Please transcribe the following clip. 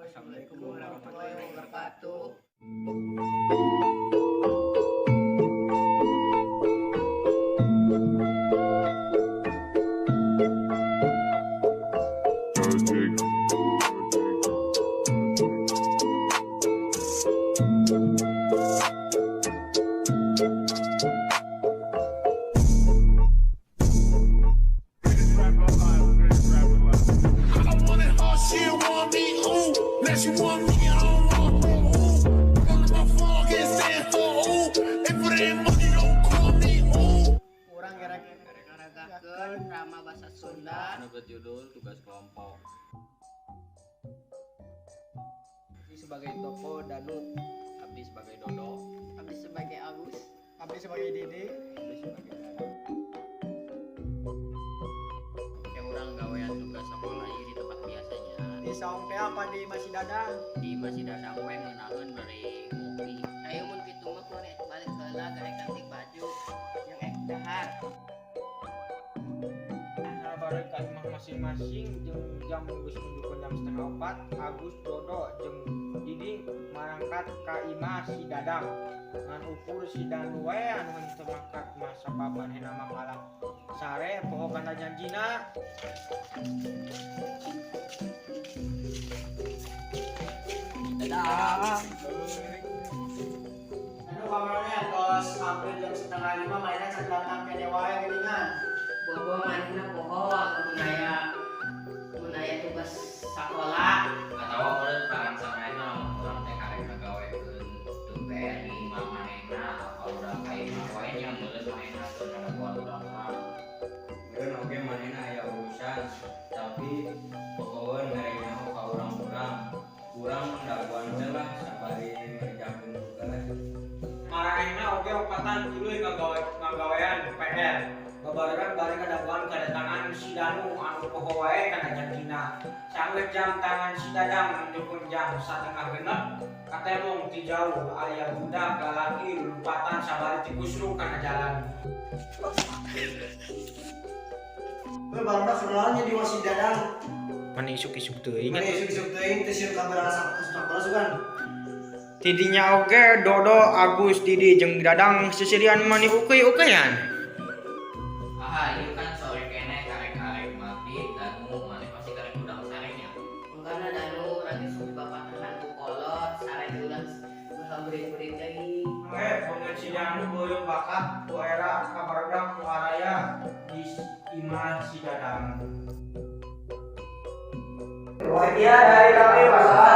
Assalamualaikum warahmatullahi wabarakatuh. Kurang gara-gara drama bahasa Sunda Anu berjudul tugas kelompok. Abdi sebagai Toko Danut, Abdi sebagai Dodo. Abdi sebagai Agus. Abdi sebagai Dede, Abdi sebagai Dado. Yang orang gawean tugas sekolah di tempat biasanya. di saung teh apa di masih dadang. Di masih dadang we ngenaeun bari ngopi. Ayo mun kitu mah kurang balik heula gara ganti baju yang dahar. Nah, baru ka imah masing-masing jeung jam geus menunjukkeun jam 3:30 Agus Dodo jeung Didi marangkat ka imah si Dadang. Ngan ukur si Danu we anu henteu mangkat mah sababan hena mah kalah sare poho kana janjina. Dadah. Anu kamarnya tos hampir jam 4:30 mainan can datang ke dewa ya geuningan. Bobo manehna poho mun aya tugas sakola. Atawa urang parang sanaena urang teh karek ngagawekeun tugas di imah manehna apa urang ka imah wae nya meureun manehna teu ngadaguan urang mah. Meureun oge manehna aya urusan tapi pokokeun ngarenya ka urang-urang. Urang ngadaguan teh lah sabari ngerjakeun tugas. Marahna oge opatan tuluy ngagawean PR. Babarengan bari kadaguan kedatangan si Danu anu poho wae kana janjina. Sanggeus jam tangan si Dadang menunjukkeun jam 5:30 katemong ti jauh aya budak lalaki lupatan sabari ti kusruk kana jalan. Barudak sebenarnya di Wasi Dadang. Mana isuk-isuk teuing. Ini isuk-isuk teuing teh sieun kabar sekolah sugan. Tidinya oge Dodo, Agus, Didi jeung Dadang sisirian mani ukeuy-ukeuyan. Ieu kan sore kene karek-karek mati Danu maneh pasti karek udang sarenya. Mangkana Danu urang geus bapatahan ku kolot sare ulang berit-berit deui. Pengen si Danu beureum bakat ku era kabarudak ku araya di imah si Dadang. Sekian dari kami, wassalamu.